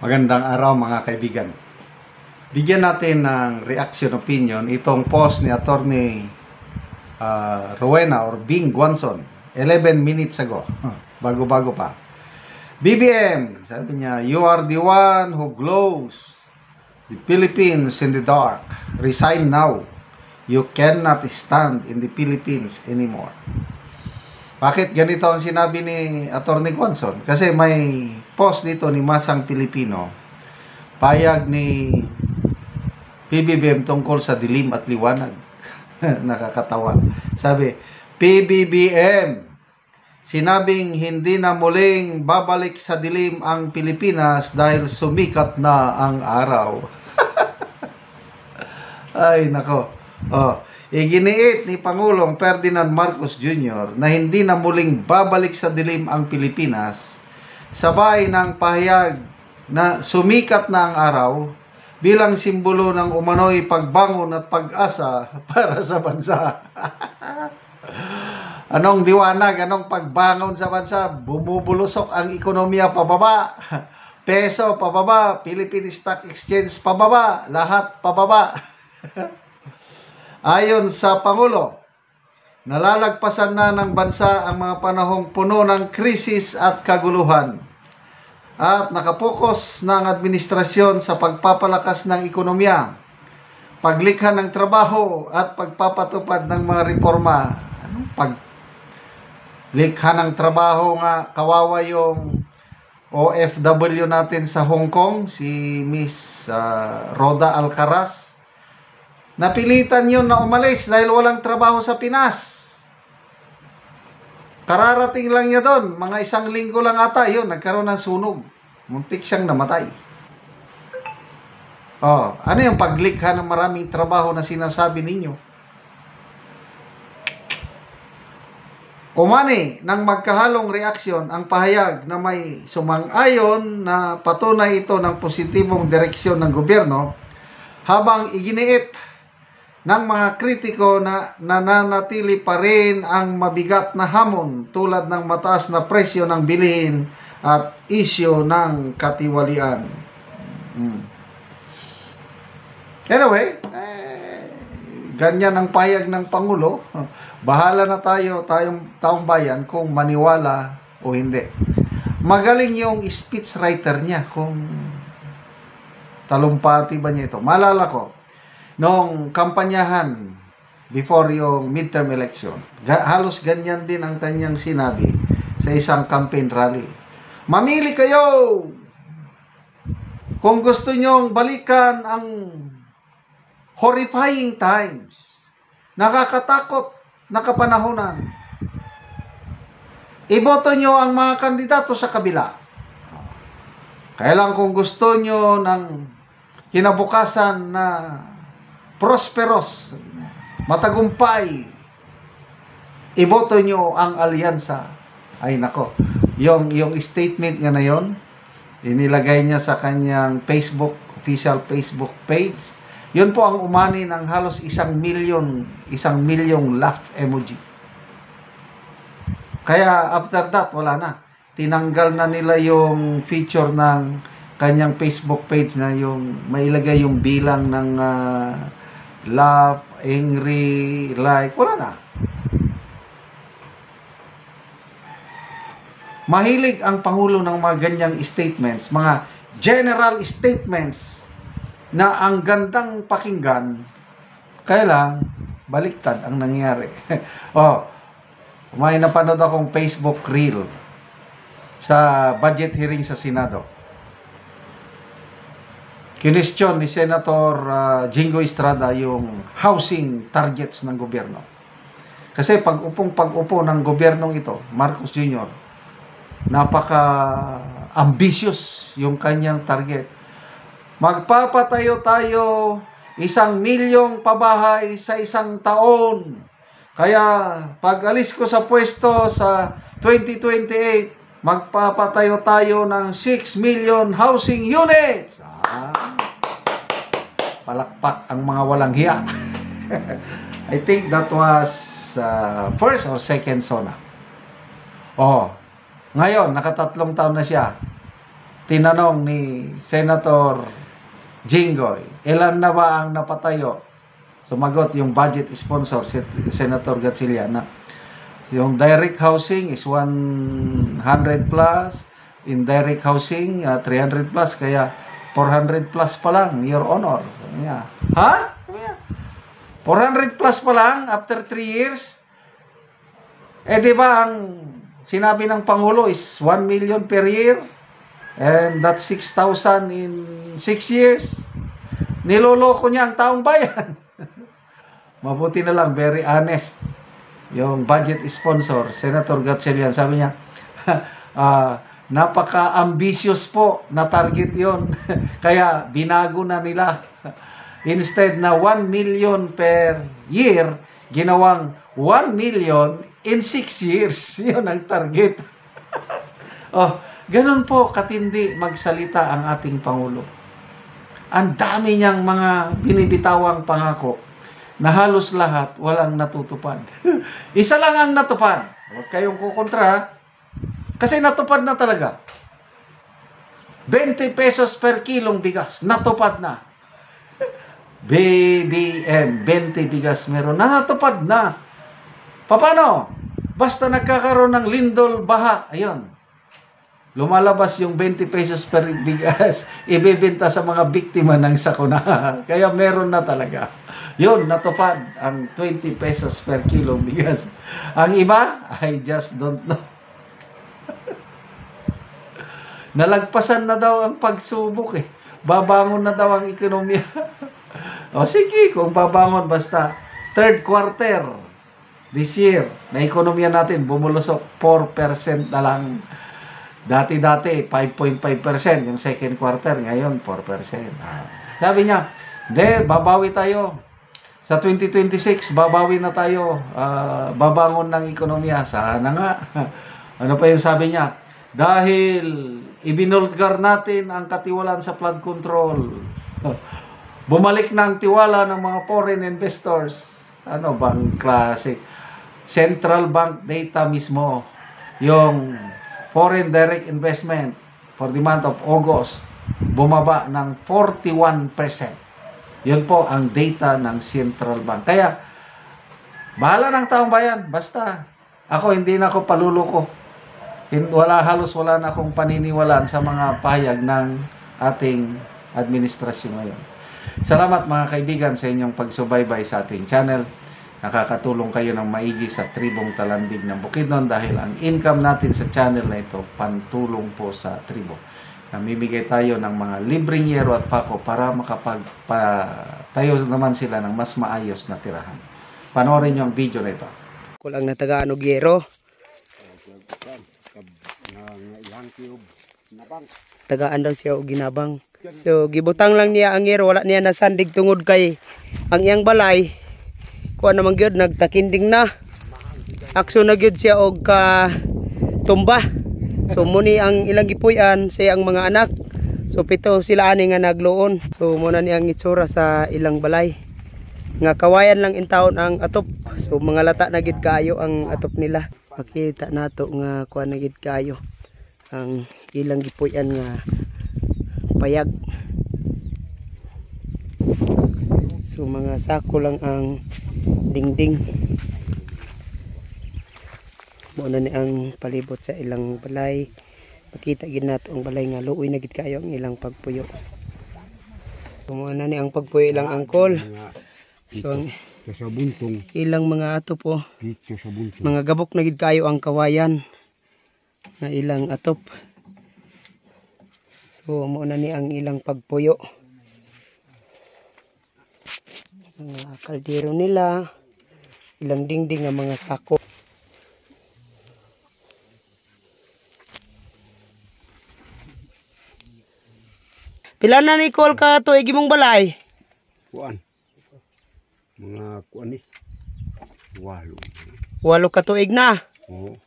Magandang araw mga kaibigan. Bigyan natin ng reaction opinion itong post ni Attorney Rowena or Bing Guanzon 11 minutes ago. Bago-bago pa. BBM, sabi niya, you are the one who glows the Philippines in the dark. Resign now. You cannot stand in the Philippines anymore. Bakit ganito ang sinabi ni Attorney Guanzon? Kasi may post dito ni Masang Pilipino, payag ni PBBM tungkol sa dilim at liwanag. Nakakatawa. Sabi, PBBM, sinabing hindi na muling babalik sa dilim ang Pilipinas dahil sumikat na ang araw. Ay, nako. Iginiit ni Pangulong Ferdinand Marcos Jr. na hindi na muling babalik sa dilim ang Pilipinas, sabay ng pahayag na sumikat na ang araw bilang simbolo ng umano'y pagbangon at pag-asa para sa bansa. Anong liwanag, anong pagbangon sa bansa? Bumubulusok ang ekonomiya pababa, peso pababa, Philippine Stock Exchange pababa, lahat pababa. Ayon sa Pangulo, nalalagpasan na ng bansa ang mga panahong puno ng krisis at kaguluhan at nakapokus ng administrasyon sa pagpapalakas ng ekonomiya, paglikha ng trabaho at pagpapatupad ng mga reforma. Anong paglikha ng trabaho nga? Kawawa yung OFW natin sa Hong Kong, si Miss Rhoda Alcaraz. Napilitan yun na umalis dahil walang trabaho sa Pinas. Kararating lang niya doon. Mga 1 linggo lang ata yun. Nagkaroon ng sunog. Muntik siyang namatay. Ano yung paglikha ng maraming trabaho na sinasabi ninyo? Kumani ng magkahalong reaksyon ang pahayag na may sumang-ayon na patunay ito ng positibong direksyon ng gobyerno, habang iginiit ng mga kritiko na nananatili pa rin ang mabigat na hamon tulad ng mataas na presyo ng bilihin at isyo ng katiwalian. Anyway, ganyan ang pahayag ng Pangulo. Bahala na tayong taong bayan kung maniwala o hindi. Magaling yung speechwriter niya kung talumpati ba niya ito. Maalala ko, noong kampanyahan before yung midterm election, halos ganyan din ang kanyang sinabi sa isang campaign rally. Mamili kayo kung gusto nyong balikan ang horrifying times, nakakatakot na kapanahunan. Iboto nyo ang mga kandidato sa kabila. Kaya lang kung gusto nyo ng kinabukasan na prosperous, matagumpay, iboto nyo ang alyansa. Ay nako, yung statement niya na yon, inilagay niya sa kanyang Facebook, official Facebook page. Yun po ang umani ng halos 1 milyong laugh emoji. Kaya after that, wala na. Tinanggal na nila yung feature ng kanyang Facebook page na yung mailagay yung bilang ng laugh, angry, like, wala na. Mahilig ang Pangulo ng mga ganyang statements, mga general statements na ang gandang pakinggan, kaya lang, baliktad ang nangyari. May napanood akong Facebook reel sa budget hearing sa Senado. Kinestyon ni Senator Jingo Estrada yung housing targets ng gobyerno. Kasi pag-upo ng gobyernong ito, Marcos Jr., napaka-ambitious yung kanyang target. Magpapatayo tayo 1 milyong pabahay sa 1 taon. Kaya pag alis ko sa pwesto sa 2028, magpapatayo tayo ng 6 million housing units. Palakpak ang mga walang hiya. I think that was first or second SONA. Ngayon, nakatatlong taon na siya. tinanong ni Senator Jinggoy, ilan na ba ang napatayo? Sumagot yung budget sponsor, si Senator Gatchalian, na yung direct housing is 100 plus, indirect housing 300 plus, kaya 400 plus pa lang, Your Honor. Sabi niya, ha? 400 plus pa lang after 3 years? Di ba ang sinabi ng Pangulo is 1 million per year? And that's 6,000 in 6 years. Niloloko niya ang taong bayan. Mabuti na lang, very honest. Yung budget sponsor, Senator Gatchalian, sabi niya, napaka-ambitious po na target yon. Kaya binago na nila. Instead na 1 million per year, ginawang 1 million in 6 years. Yun ang target. Ganun po katindi magsalita ang ating Pangulo. Ang dami niyang mga binibitawang pangako na halos lahat walang natutupad. Isa lang ang natupad. Huwag kayong kukontra, kasi natupad na talaga. 20 pesos per kilong bigas, natupad na. BBM, 20 bigas meron na, natupad na. Paano? Basta nagkakaroon ng lindol, baha, ayun. Lumalabas yung 20 pesos per bigas, ibebenta sa mga biktima ng sakuna. Kaya meron na talaga. Yun, natupad ang 20 pesos per kilong bigas. Ang iba, I just don't know. Nalagpasan na daw ang pagsubok eh. Babangon na daw ang ekonomiya. Sige, kung babangon, basta third quarter this year, na ekonomiya natin bumulusok 4% na lang. Dati-dati, 5.5% yung second quarter. Ngayon, 4%. Sabi niya, babawi tayo. Sa 2026, babawi na tayo. Babangon ng ekonomiya. Sana nga. Ano pa yung sabi niya? Dahil ibinulgar natin ang katiwalaan sa flood control. Bumalik na ang tiwala ng mga foreign investors. Ano bang klase? Central bank data mismo. Yung foreign direct investment for the month of August, bumaba ng 41%. Yun po ang data ng Central Bank. Kaya, bahala ng taong bayan. Basta, ako hindi na ako paluluko. Halos wala na akong paniniwalaan sa mga pahayag ng ating administrasyon ngayon. Salamat mga kaibigan sa inyong pagsubaybay sa ating channel. Nakakatulong kayo ng maigi sa tribong Talandig ng Bukidnon dahil ang income natin sa channel na ito, pantulong po sa tribo. Namimigay tayo ng mga libreng yero at pako para makapagtayo naman sila ng mas maayos na tirahan. Panoorin nyo ang video na ito. Kulang na tagaan og yero. Tagaan daw siya og ginabang. So gibutang lang niya ang yero, wala niya nasandig tungod kay ang iyang balay kuha naman gyud nagtakinding na. Akso na gyud siya og tumba. So muni ang ilang gipuy-an sa ang mga anak. So 7 sila ani nga nagluon. So muna ni ang itsura sa ilang balay. Nga kawayan lang in taon ang atop. So mga lata na gid kaayo ang atop nila. Makita nato nga kuha na gid kaayo ang ilang gipuy-an nga payag. So mga sako lang ang dingding. Muna ni ang palibot sa ilang balay. Makita gid nato ang balay nga luoy na gid kayo ang ilang pagpuyo. Muna ni ang pagpuyo ilang angkol. So ang ilang mga atop po. Mga gabok na gid kayo ang kawayan nga ilang atop. So muna ni ang ilang pagpuyo. Mga kaldero nila, ilang dingding nga mga sako. Pila na ni Col ka tuig imong balay? Kuan. Mga kuan ni. 8. 8 ka tuig na. Oo.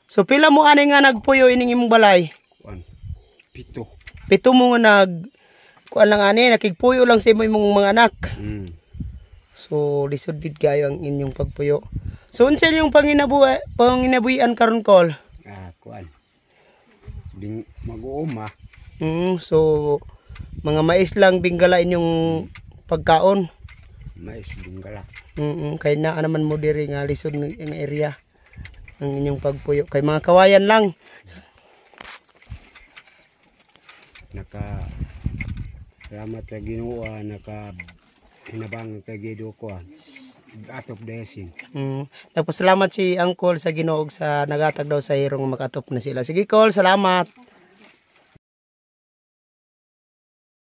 So pila mo ani nga nagpuyo ining imong balay? Kuan. 7. 7 mo nga kuan lang ani nakigpuyo lang sa imong mga anak. So lisod gid kayo ang inyong pagpuyo. So unsa yung panginabuhian karon Col? Kuan. Ding mag-uuma. So mga mais lang bingala inyong pagkaon. Mais bingala. Kay naa naman mo diri nga lisod ng area ang inyong pagpuyo kay mga kawayan lang. Salamat sa Ginoo, hinabang kay Gido ko atop dayasin. Nagpasalamat si Uncle sa Ginoo sa nagatag daw sa hirong makatop na sila. Sige, Col, salamat.